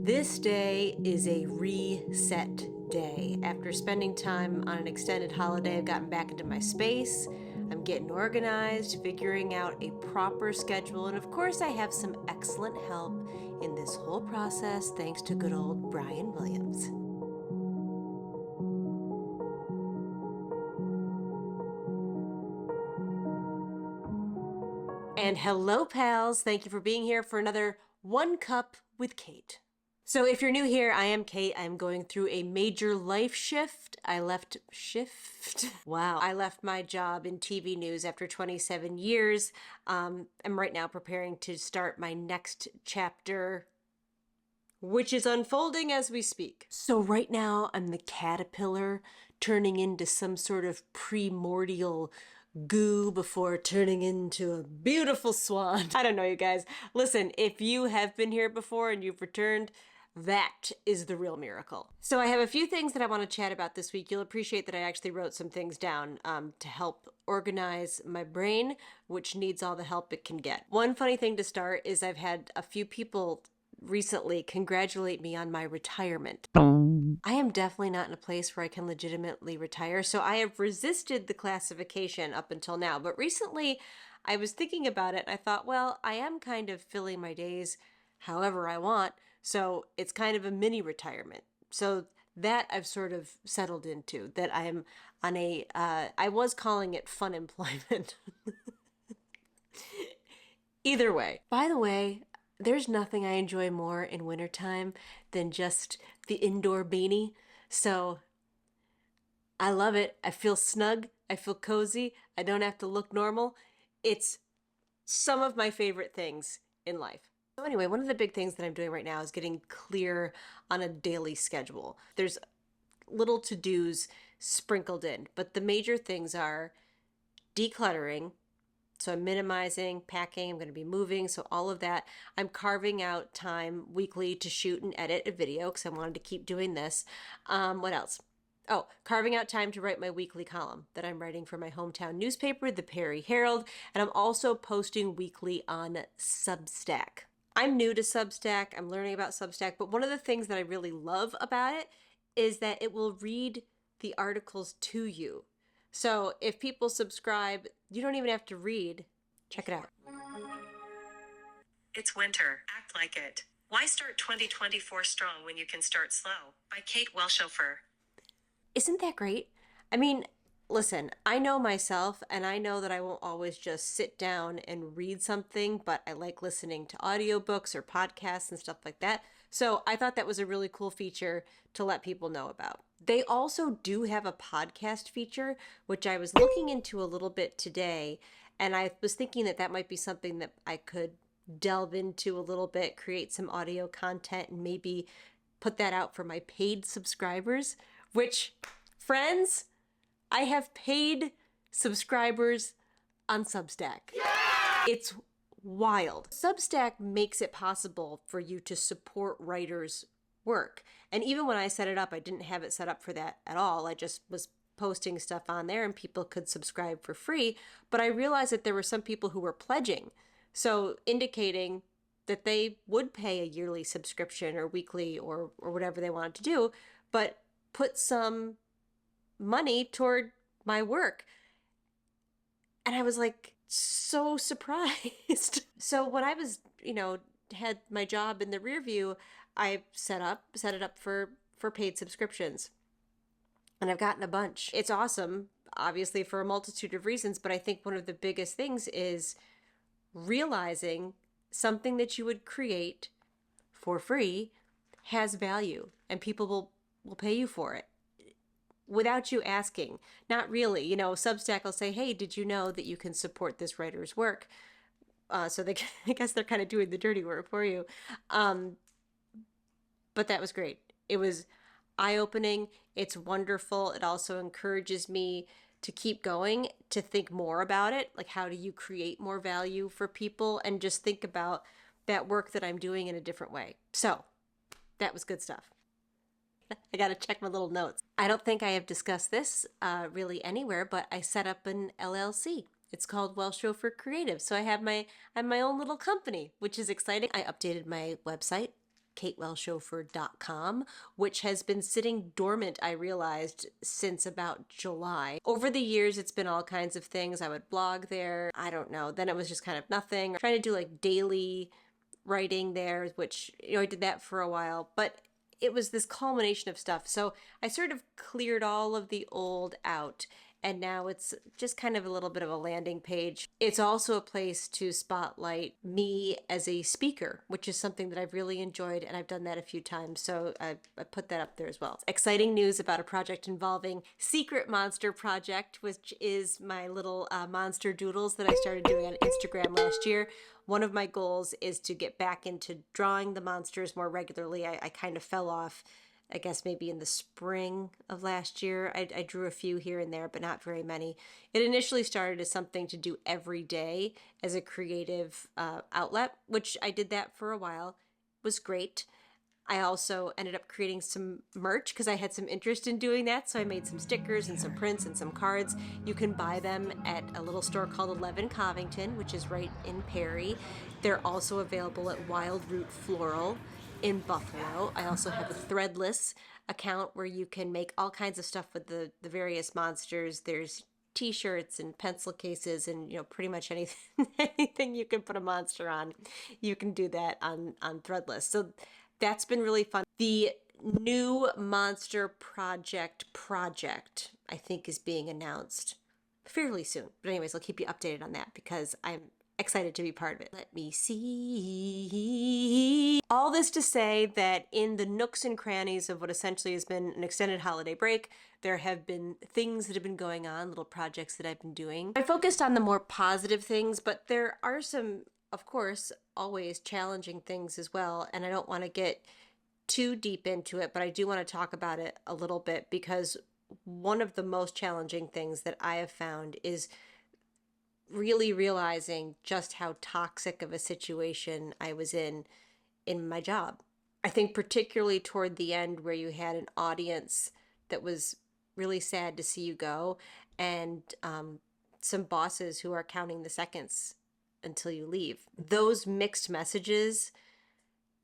This day is a reset day. After spending time on an extended holiday, I've gotten back into my space. I'm getting organized, figuring out a proper schedule, and of course I have some excellent help in this whole process thanks to good old Brian Williams. And hello, pals. Thank you for being here for another One Cup with Kate. So if you're new here, I am Kate. I'm going through a major life shift. I left my job in TV news after 27 years. I'm right now preparing to start my next chapter, which is unfolding as we speak. So right now I'm the caterpillar turning into some sort of primordial goo before turning into a beautiful swan. I don't know, you guys. Listen, if you have been here before and you've returned, that is the real miracle. So I have a few things that I want to chat about this week. You'll appreciate that I actually wrote some things down to help organize my brain, which needs all the help it can get. One funny thing to start is I've had a few people recently congratulate me on my retirement. I am definitely not in a place where I can legitimately retire, so I have resisted the classification up until now. But recently I was thinking about it and I thought, well, I am kind of filling my days however I want, so it's kind of a mini retirement. So that I've sort of settled into, that I'm on a, I was calling it fun employment. Either way. By the way, there's nothing I enjoy more in wintertime than just the indoor beanie. So I love it. I feel snug. I feel cozy. I don't have to look normal. It's some of my favorite things in life. So anyway, one of the big things that I'm doing right now is getting clear on a daily schedule. There's little to-dos sprinkled in, but the major things are decluttering. So I'm minimizing, packing, I'm going to be moving. So all of that, I'm carving out time weekly to shoot and edit a video because I wanted to keep doing this. What else? Oh, carving out time to write my weekly column that I'm writing for my hometown newspaper, the Perry Herald. And I'm also posting weekly on Substack. I'm new to Substack. I'm learning about Substack. But one of the things that I really love about it is that it will read the articles to you. So if people subscribe, you don't even have to read. Check it out. It's winter. Act like it. Why start 2024 strong when you can start slow? By Kate Welshofer. Isn't that great? I mean, listen, I know myself and I know that I won't always just sit down and read something, but I like listening to audiobooks or podcasts and stuff like that. So I thought that was a really cool feature to let people know about. They also do have a podcast feature, which I was looking into a little bit today. And I was thinking that that might be something that I could delve into a little bit, create some audio content, and maybe put that out for my paid subscribers, which, friends, I have paid subscribers on Substack. Yeah! It's wild. Substack makes it possible for you to support writers' work. And even when I set it up, I didn't have it set up for that at all. I just was posting stuff on there and people could subscribe for free. But I realized that there were some people who were pledging. So indicating that they would pay a yearly subscription or weekly or whatever they wanted to do, but put some money toward my work. And I was like so surprised. So when I was, had my job in the rear view, I set it up for paid subscriptions. And I've gotten a bunch. It's awesome, obviously, for a multitude of reasons, but I think one of the biggest things is realizing something that you would create for free has value and people will pay you for it without you asking. Not really. Substack will say, hey, did you know that you can support this writer's work? So I guess they're kind of doing the dirty work for you. But that was great. It was eye-opening. It's wonderful. It also encourages me to keep going, to think more about it. Like, how do you create more value for people and just think about that work that I'm doing in a different way. So that was good stuff. I got to check my little notes. I don't think I have discussed this really anywhere, but I set up an LLC. It's called Welshofer Creative. So I have my own little company, which is exciting. I updated my website katewelshofer.com, which has been sitting dormant, I realized, since about July. Over the years, it's been all kinds of things. I would blog there. I don't know. Then it was just kind of nothing. I'm trying to do like daily writing there, which, I did that for a while, but it was this culmination of stuff. So I sort of cleared all of the old out, and now it's just kind of a little bit of a landing page. It's also a place to spotlight me as a speaker, which is something that I've really enjoyed, and I've done that a few times. So I put that up there as well. Exciting news about a project involving Secret Monster Project, which is my little monster doodles that I started doing on Instagram last year. One of my goals is to get back into drawing the monsters more regularly. I kind of fell off, I guess maybe in the spring of last year. I drew a few here and there, but not very many. It initially started as something to do every day as a creative outlet, which I did that for a while. It was great. I also ended up creating some merch because I had some interest in doing that. So I made some stickers and some prints and some cards. You can buy them at a little store called 11 Covington, which is right in Perry. They're also available at Wild Root Floral in Buffalo. I also have a Threadless account where you can make all kinds of stuff with the various monsters. There's t-shirts and pencil cases and pretty much anything you can put a monster on, you can do that on Threadless. So that's been really fun. The new Monster Project I think is being announced fairly soon. But anyways, I'll keep you updated on that because I'm excited to be part of it. Let me see. All this to say that in the nooks and crannies of what essentially has been an extended holiday break, there have been things that have been going on, little projects that I've been doing. I focused on the more positive things, but there are some, of course, always challenging things as well. And I don't want to get too deep into it, but I do want to talk about it a little bit because one of the most challenging things that I have found is really realizing just how toxic of a situation I was in my job. I think particularly toward the end where you had an audience that was really sad to see you go, and some bosses who are counting the seconds until you leave. Those mixed messages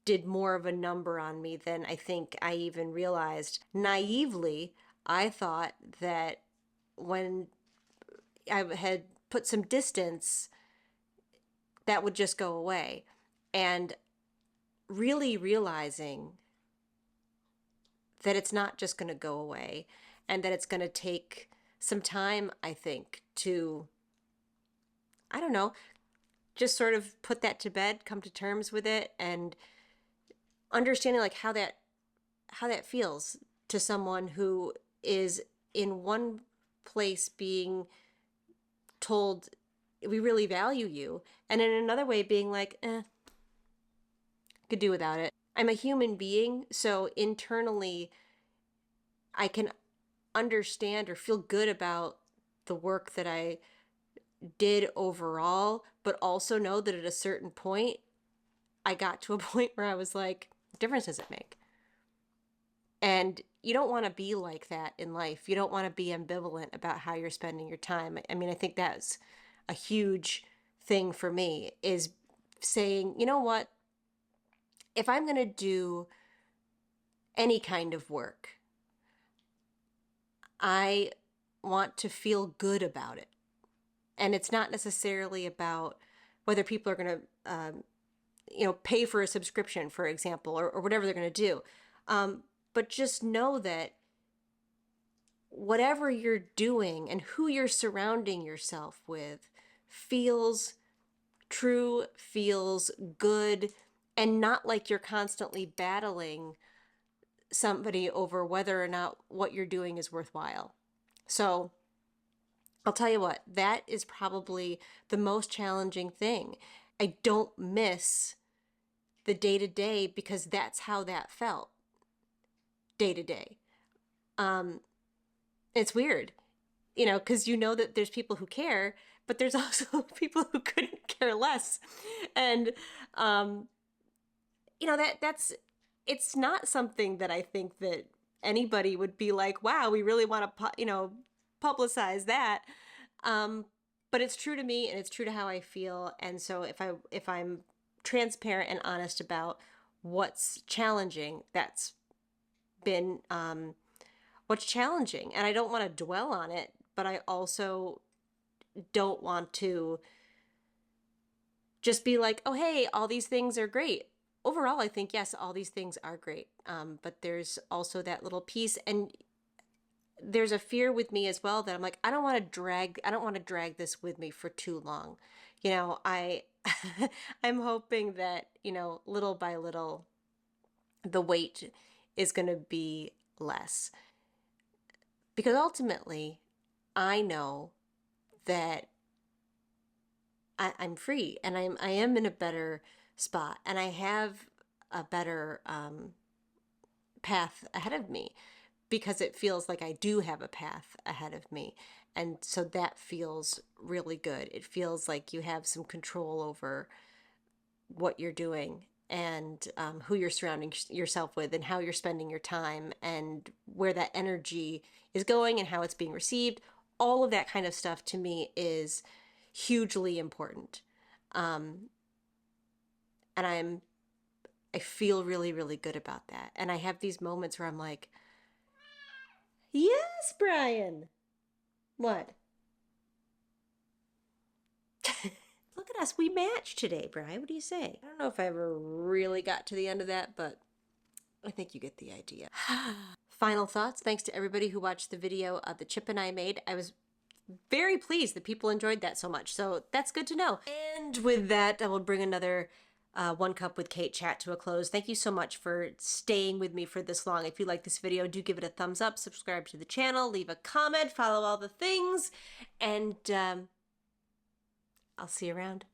did more of a number on me than I think I even realized. Naively, I thought that when I had put some distance, that would just go away. And really realizing that it's not just going to go away and that it's going to take some time, I think, to, I don't know, just sort of put that to bed, come to terms with it, and understanding like how that feels to someone who is in one place being told we really value you, and in another way being like, could do without it. I'm a human being, so internally I can understand or feel good about the work that I did overall, but also know that at a certain point I got to a point where I was like, what difference does it make? And you don't want to be like that in life. You don't want to be ambivalent about how you're spending your time. I mean, I think that's a huge thing for me, is saying, you know what? If I'm going to do any kind of work, I want to feel good about it. And it's not necessarily about whether people are going to, pay for a subscription, for example, or whatever they're going to do. But just know that whatever you're doing and who you're surrounding yourself with feels true, feels good, and not like you're constantly battling somebody over whether or not what you're doing is worthwhile. So I'll tell you what, that is probably the most challenging thing. I don't miss the day-to-day because that's how that felt day-to-day. It's weird, because that there's people who care, but there's also people who couldn't care less. And, that's, it's not something that I think that anybody would be like, wow, we really want to, publicize that. But it's true to me and it's true to how I feel. And so if I'm transparent and honest about what's challenging. That's been what's challenging. And I don't want to dwell on it, but I also don't want to just be like, oh, hey, all these things are great. Overall, I think, yes, all these things are great. But there's also that little piece. And there's a fear with me as well that I'm like, I don't want to drag this with me for too long. I'm hoping that, little by little, the weight is going to be less. Because ultimately, I know that I'm free and I am in a better spot and I have a better path ahead of me because it feels like I do have a path ahead of me. And so that feels really good. It feels like you have some control over what you're doing and who you're surrounding yourself with and how you're spending your time and where that energy is going and how it's being received. All of that kind of stuff to me is hugely important. And I feel really, really good about that. And I have these moments where I'm like, yes, Brian. What? Look at us. We matched today, Brian. What do you say? I don't know if I ever really got to the end of that, but I think you get the idea. Final thoughts. Thanks to everybody who watched the video of the chip and I made. I was very pleased that people enjoyed that so much. So that's good to know. And with that, I will bring another One Cup with Kate chat to a close. Thank you so much for staying with me for this long. If you like this video, do give it a thumbs up, subscribe to the channel, leave a comment, follow all the things, and I'll see you around.